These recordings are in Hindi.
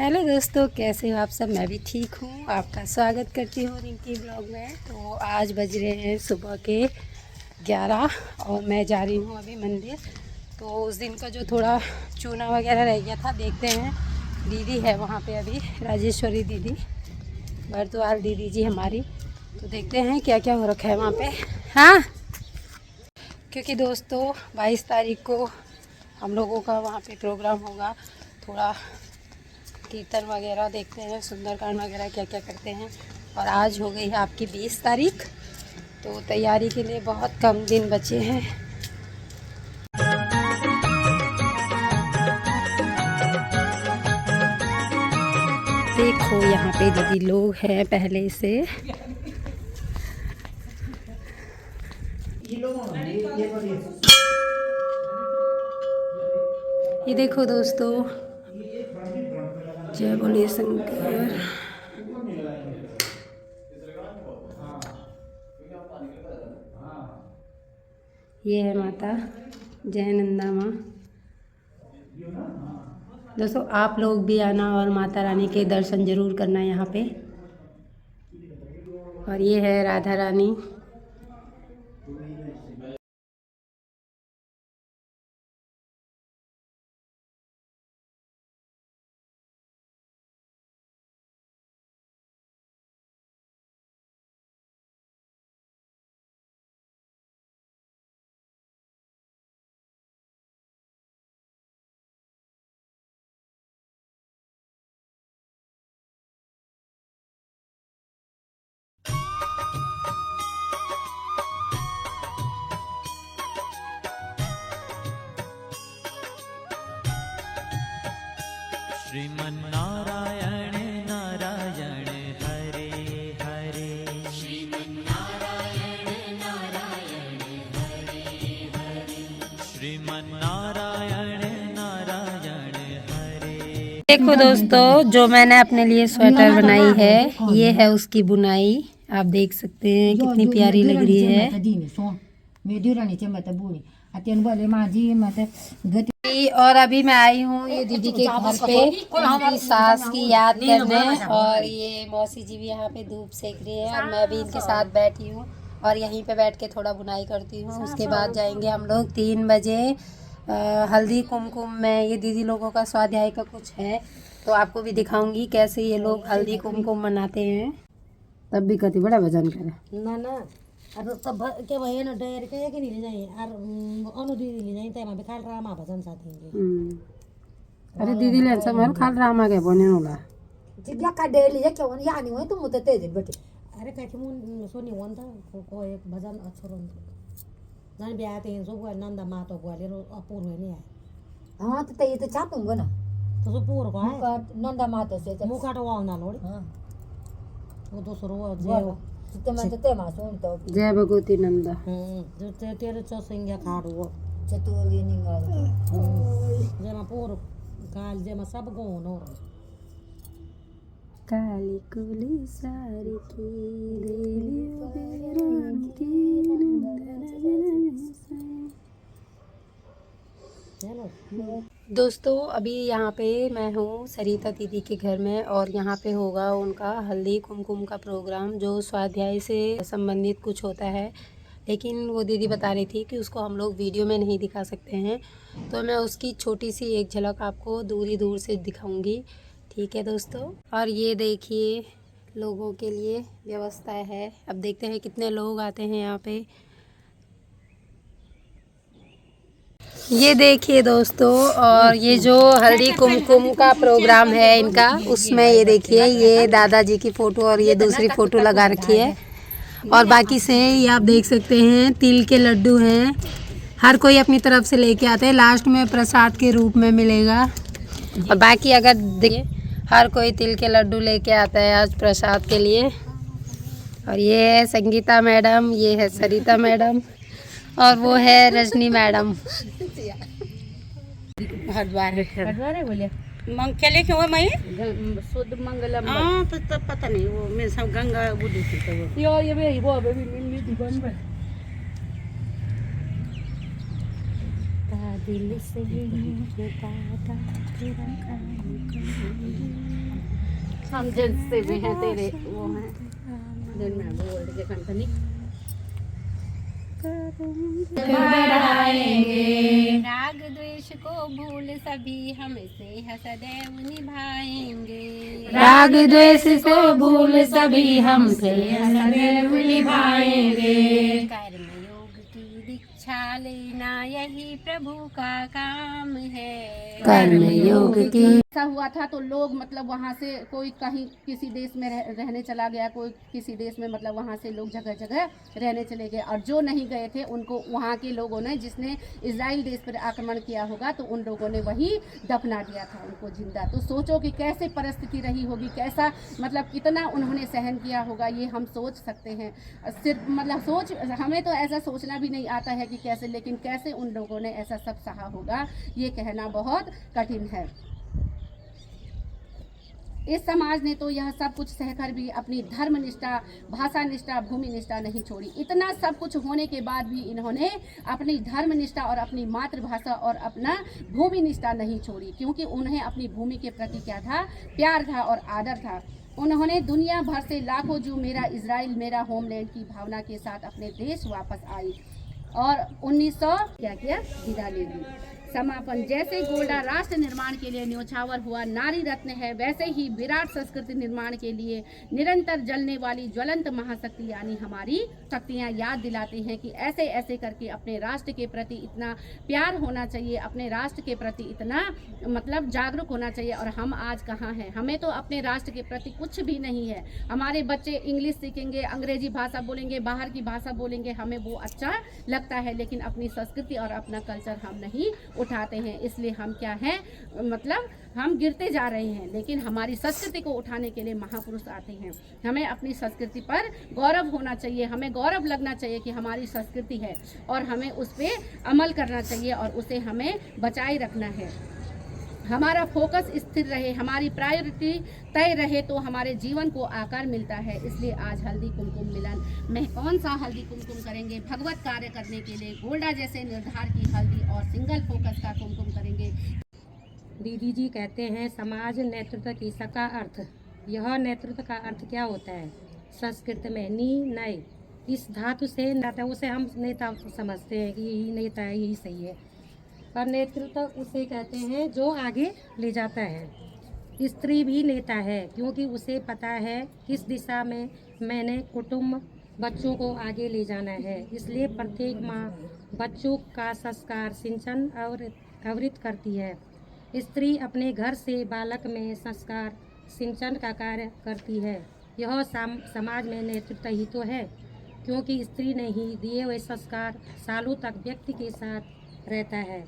हेलो दोस्तों, कैसे हो आप सब। मैं भी ठीक हूँ। आपका स्वागत करती हूँ रिंकी ब्लॉग में। तो आज बज रहे हैं सुबह के 11 और मैं जा रही हूँ अभी मंदिर। तो उस दिन का जो थोड़ा चूना वगैरह रह गया था, देखते हैं। दीदी है वहाँ पे अभी, राजेश्वरी दीदी, बरतवाल दीदी जी हमारी। तो देखते हैं क्या क्या हो रखा है वहाँ पे। हाँ, क्योंकि दोस्तों 22 तारीख को हम लोगों का वहाँ पे प्रोग्राम होगा। थोड़ा कीर्तन वगैरह देखते हैं, सुंदरकांड वगैरह क्या क्या करते हैं। और आज हो गई है आपकी 20 तारीख, तो तैयारी के लिए बहुत कम दिन बचे हैं। देखो यहाँ पे दीदी लोग हैं पहले से। ये देखो दोस्तों, जय बोले शंकर। ये है माता जय नंदा माँ। दोस्तों आप लोग भी आना और माता रानी के दर्शन जरूर करना यहाँ पे। और ये है राधा रानी। श्रीमन्नारायण नारायण हरे हरे, श्रीमन्नारायण नारायण हरे हरे, श्रीमन्नारायण नारायण हरे। देखो दोस्तों, जो मैंने अपने लिए स्वेटर बनाई है, ये है उसकी बुनाई। आप देख सकते हैं कितनी प्यारी लग रही है। और अभी मैं आई हूँ ये दीदी के घर पे उनकी सास की याद करने। और ये मौसी जी भी यहाँ पे धूप सेक रही है और मैं भी इनके साथ बैठी हूँ और यहीं पे बैठ के थोड़ा बुनाई करती हूँ। उसके बाद जाएंगे हम लोग 3 बजे हल्दी कुमकुम में। ये दीदी लोगों का स्वाध्याय का कुछ है, तो आपको भी दिखाऊंगी कैसे ये लोग हल्दी कुमकुम मनाते हैं। तब भी कति बड़ा वजन करे ना ना अरे तब के भए न डर के नहीं ले जाए और अनु दीदी ले जाए तमा be खाल रामा भजन साथी अरे दीदी ले समर खाल रामा के बने होला जिया का डे ले के वन यानी हो तुम तो तेज बेटे अरे कह मुन सोनी वन था को एक भजन अच्छो रन जान बे आते हैं सब नंदा मा तो बोले अपूर है नहीं है। हां तो ये तो चापूंगा ना तो सो पूर को है नंदा मा तो से मुका तो वाव ना लोड़ी। हां वो दूसरो जे जय भगवती नंदा। जो तेरे चौसिंगा खाड़ो चतुर्ली निंगा जेमा पूर काल जेमा सब गो नो काली कुली सारी की देलियो बेरन की दोस्तों अभी यहाँ पे मैं हूँ सरिता दीदी के घर में और यहाँ पे होगा उनका हल्दी कुमकुम का प्रोग्राम, जो स्वाध्याय से संबंधित कुछ होता है। लेकिन वो दीदी बता रही थी कि उसको हम लोग वीडियो में नहीं दिखा सकते हैं, तो मैं उसकी छोटी सी एक झलक आपको दूर से दिखाऊंगी। ठीक है दोस्तों। और ये देखिए लोगों के लिए व्यवस्था है। अब देखते हैं कितने लोग आते हैं यहाँ पे। ये देखिए दोस्तों, और ये जो हल्दी कुमकुम का प्रोग्राम है इनका, उसमें ये देखिए ये दादाजी की फ़ोटो और ये दूसरी फ़ोटो लगा रखी है। और बाकी से ये आप देख सकते हैं तिल के लड्डू हैं। हर कोई अपनी तरफ से लेके आते हैं, लास्ट में प्रसाद के रूप में मिलेगा। और बाकी अगर देखिए हर कोई तिल के लड्डू लेके आता है आज प्रसाद के लिए। और ये है संगीता मैडम, ये है सरिता मैडम और वो है रजनी मैडम। हरद्वार बोले मंगले क्यों मैं शुद्ध मंगलम हाँ तो पता नहीं वो मैं सब गंगा बुद्धि थी तो वो यो ये भी वो भी मिल दीवान में दिल से काटा तेरा काम हम जिनसे भी हैं तेरे वो हैं दिन में बोल के कंपनी राग द्वेष को भूल सभी हमसे सदैव निभाएंगे राग द्वेष को भूल सभी हमसे सदैव निभाएंगे। कर्म योग की दीक्षा लेना यही प्रभु का काम है। कर्म योग की ऐसा हुआ था तो लोग मतलब वहाँ से कोई कहीं किसी देश में रहने चला गया, कोई किसी देश में मतलब वहाँ से लोग जगह जगह रहने चले गए, और जो नहीं गए थे उनको वहाँ के लोगों ने, जिसने इजराइल देश पर आक्रमण किया होगा तो उन लोगों ने वहीं दफना दिया था उनको जिंदा। तो सोचो कि कैसे परिस्थिति रही होगी, कैसा मतलब कितना उन्होंने सहन किया होगा, ये हम सोच सकते हैं। सिर्फ मतलब हमें तो ऐसा सोचना भी नहीं आता है कि कैसे, लेकिन कैसे उन लोगों ने ऐसा सब सहा होगा ये कहना बहुत कठिन है। इस समाज ने तो यह सब कुछ सहकर भी अपनी धर्म निष्ठा, भाषा निष्ठा, भूमि निष्ठा नहीं छोड़ी। इतना सब कुछ होने के बाद भी इन्होंने अपनी धर्म निष्ठा और अपनी मातृभाषा और अपना भूमि निष्ठा नहीं छोड़ी, क्योंकि उन्हें अपनी भूमि के प्रति क्या था, प्यार था और आदर था। उन्होंने दुनिया भर से लाखों जू मेरा इजराइल मेरा होमलैंड की भावना के साथ अपने देश वापस आई और 1900 क्या किया, विदा ले ली। समापन। जैसे गोल्डा राष्ट्र निर्माण के लिए न्योछावर हुआ नारी रत्न है, वैसे ही विराट संस्कृति निर्माण के लिए निरंतर जलने वाली ज्वलंत महाशक्ति यानी हमारी शक्तियां याद दिलाती हैं कि ऐसे ऐसे करके अपने राष्ट्र के प्रति इतना प्यार होना चाहिए, अपने राष्ट्र के प्रति इतना मतलब जागरूक होना चाहिए। और हम आज कहाँ हैं? हमें तो अपने राष्ट्र के प्रति कुछ भी नहीं है। हमारे बच्चे इंग्लिश सीखेंगे, अंग्रेजी भाषा बोलेंगे, बाहर की भाषा बोलेंगे, हमें वो अच्छा लगता है, लेकिन अपनी संस्कृति और अपना कल्चर हम नहीं उठाते हैं। इसलिए हम क्या हैं, मतलब हम गिरते जा रहे हैं। लेकिन हमारी संस्कृति को उठाने के लिए महापुरुष आते हैं। हमें अपनी संस्कृति पर गौरव होना चाहिए, हमें गौरव लगना चाहिए कि हमारी संस्कृति है और हमें उस पर अमल करना चाहिए और उसे हमें बचाए रखना है। हमारा फोकस स्थिर रहे, हमारी प्रायोरिटी तय रहे तो हमारे जीवन को आकार मिलता है। इसलिए आज हल्दी कुमकुम मिलन में कौन सा हल्दी कुमकुम करेंगे? भगवत कार्य करने के लिए गोल्डा जैसे निर्धार की हल्दी और सिंगल फोकस का कुमकुम करेंगे। दीदी जी कहते हैं समाज नेतृत्व की का अर्थ। यह नेतृत्व का अर्थ क्या होता है? संस्कृत में नी नए इस धातु से नाता, उसे हम नेता समझते हैं कि यही नेता है, यही सही है। पर नेतृत्व उसे कहते हैं जो आगे ले जाता है। स्त्री भी नेता है क्योंकि उसे पता है किस दिशा में मैंने कुटुंब बच्चों को आगे ले जाना है। इसलिए प्रत्येक माँ बच्चों का संस्कार सिंचन और आवृत करती है। स्त्री अपने घर से बालक में संस्कार सिंचन का कार्य करती है। यह समाज में नेतृत्व ही तो है, क्योंकि स्त्री ने ही दिए हुए संस्कार सालों तक व्यक्ति के साथ रहता है।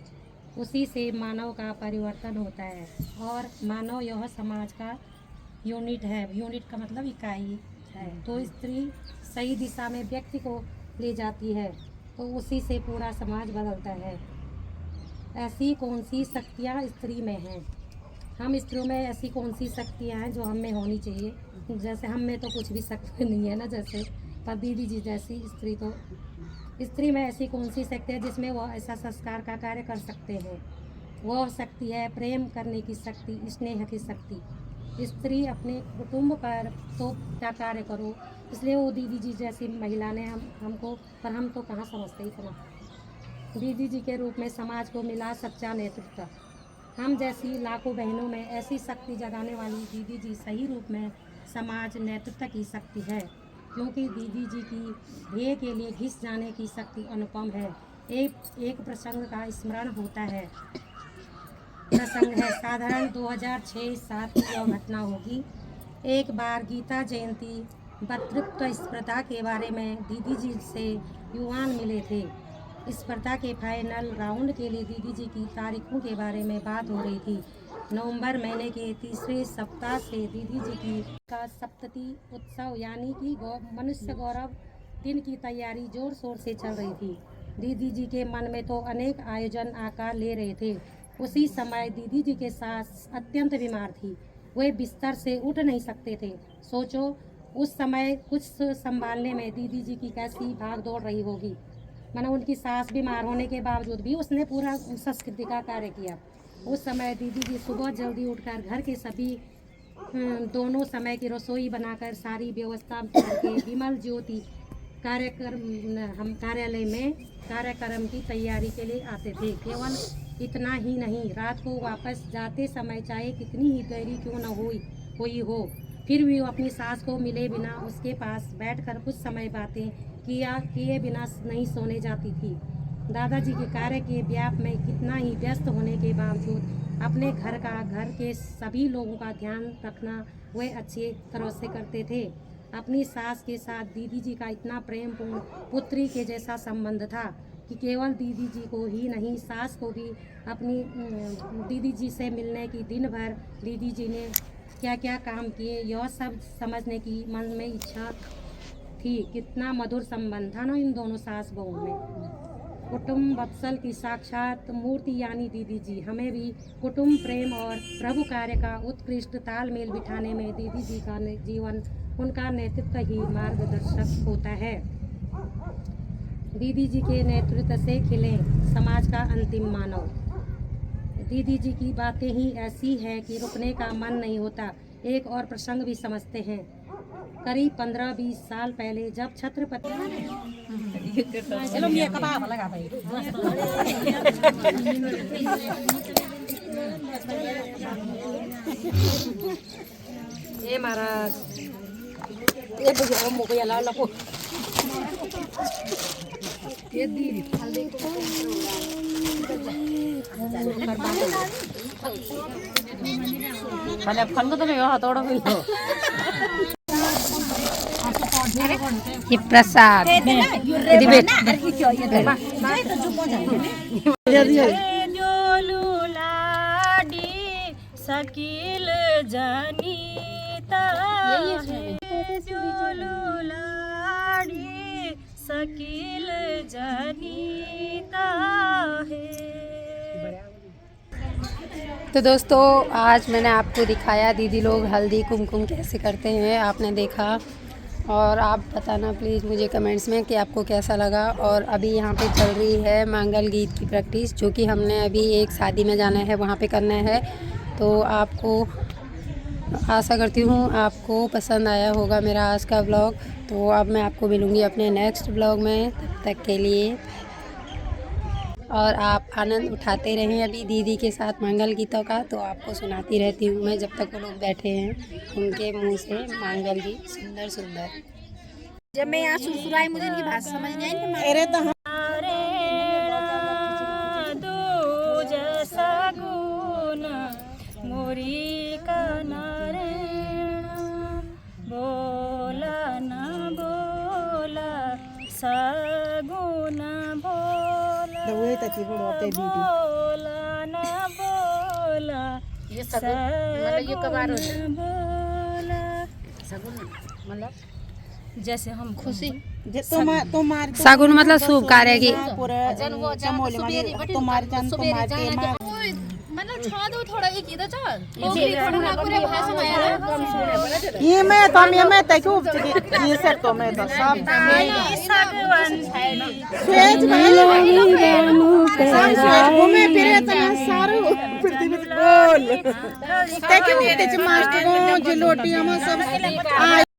उसी से मानव का परिवर्तन होता है और मानव यह समाज का यूनिट है। यूनिट का मतलब इकाई है। तो स्त्री सही दिशा में व्यक्ति को ले जाती है तो उसी से पूरा समाज बदलता है। ऐसी कौन सी शक्तियाँ स्त्री में हैं? हम स्त्रियों में ऐसी कौन सी शक्तियाँ हैं जो हम में होनी चाहिए? जैसे हम में तो कुछ भी शक्ति नहीं है ना, जैसे पर दीदी जी जैसी स्त्री, तो स्त्री में ऐसी कौन सी शक्ति है जिसमें वह ऐसा संस्कार का कार्य कर सकते हैं? वह शक्ति है प्रेम करने की शक्ति, स्नेह की शक्ति। स्त्री अपने कुटुंब पर तो क्या कार्य करो, इसलिए वो दीदी जी जैसी महिला ने हमको, पर हम तो कहाँ समझते इतना। दीदी जी के रूप में समाज को मिला सच्चा नेतृत्व। हम जैसी लाखों बहनों में ऐसी शक्ति जगाने वाली दीदी जी सही रूप में समाज नेतृत्व की शक्ति है, क्योंकि दीदी जी की ध्येय के लिए घिस जाने की शक्ति अनुपम है। एक प्रसंग का स्मरण होता है। प्रसंग है साधारण 2006-7 की यह घटना होगी। एक बार गीता जयंती वक्तृत्व स्पर्धा के बारे में दीदी जी से युवान मिले थे। स्पर्धा के फाइनल राउंड के लिए दीदी जी की तारीखों के बारे में बात हो रही थी। नवंबर महीने के तीसरे सप्ताह से दीदी जी की का सप्तती उत्सव यानी कि मनुष्य गौरव दिन की तैयारी जोर शोर से चल रही थी। दीदी जी के मन में तो अनेक आयोजन आकार ले रहे थे। उसी समय दीदी जी के सास अत्यंत बीमार थी, वे बिस्तर से उठ नहीं सकते थे। सोचो उस समय कुछ संभालने में दीदी जी की कैसी भाग दौड़ रही होगी। माना उनकी सास बीमार होने के बावजूद भी उसने पूरा संस्कृति का कार्य किया। उस समय दीदी जी सुबह जल्दी उठकर घर के सभी दोनों समय की रसोई बनाकर सारी व्यवस्था करके विमल ज्योति हम कार्यालय में कार्यक्रम की तैयारी के लिए आते थे। केवल इतना ही नहीं, रात को वापस जाते समय चाहे कितनी ही देरी क्यों न हुई हो, फिर भी वो अपनी सास को मिले बिना उसके पास बैठकर कुछ समय बातें किए बिना नहीं सोने जाती थी। दादाजी के कार्य के व्याप में कितना ही व्यस्त होने के बावजूद अपने घर के सभी लोगों का ध्यान रखना वे अच्छी तरह से करते थे। अपनी सास के साथ दीदी जी का इतना प्रेमपूर्ण पुत्री के जैसा संबंध था कि केवल दीदी जी को ही नहीं, सास को भी अपनी दीदी जी से मिलने की दिन भर दीदी जी ने क्या क्या काम किए यह सब समझने की मन में इच्छा थी। कितना मधुर संबंध था ना इन दोनों सास बहू में। कुटुंब वत्सल की साक्षात मूर्ति यानी दीदी जी हमें भी कुटुंब प्रेम और प्रभु कार्य का उत्कृष्ट तालमेल बिठाने में दीदी जी का जीवन, उनका नेतृत्व ही मार्गदर्शक होता है। दीदी जी के नेतृत्व से खिले समाज का अंतिम मानव। दीदी जी की बातें ही ऐसी हैं कि रुकने का मन नहीं होता। एक और प्रसंग भी समझते हैं। करीब 15-20 साल पहले जब छत्रपति ये महाराज ये बुझो मुझे ये लाल लपो ये दीदी भले फल तो नहीं हो थोड़ा भी हो ये प्रसाद सकील जनीता सकील जनीता है। तो दोस्तों आज मैंने आपको दिखाया दीदी लोग हल्दी कुमकुम कैसे करते हैं, आपने देखा। और आप बताना प्लीज़ मुझे कमेंट्स में कि आपको कैसा लगा। और अभी यहाँ पे चल रही है मंगल गीत की प्रैक्टिस, जो कि हमने अभी एक शादी में जाना है, वहाँ पे करना है। तो आपको आशा करती हूँ आपको पसंद आया होगा मेरा आज का व्लॉग। तो अब मैं आपको मिलूँगी अपने नेक्स्ट व्लॉग में, तब तक के लिए। और आप आनंद उठाते रहें अभी दीदी के साथ मंगल गीतों का। तो आपको सुनाती रहती हूँ मैं जब तक वो लोग बैठे हैं, उनके मुंह से मंगल गीत सुंदर सुंदर। जब मैं यहाँ सुरसुराई मुझे इनकी भाषा समझ नहीं आई। अरे तो मोरी का नारायण बोला ना बोला सगुन बोला बोला ना बोला ये सगुन मतलब ये कबार बोला सगुन मतलब जैसे हम खुशी सागुन मतलब शुभ कार्य की। मतलब छा दो थोड़ा एक इधर चल ये पूरे भाषा में आया ये मैं तो मैं तक ये सर तो मैं तो सब सेज भाई घूमे फिरे तो सारू पृथ्वी बोल तक मास्टर जो लोटियां में सब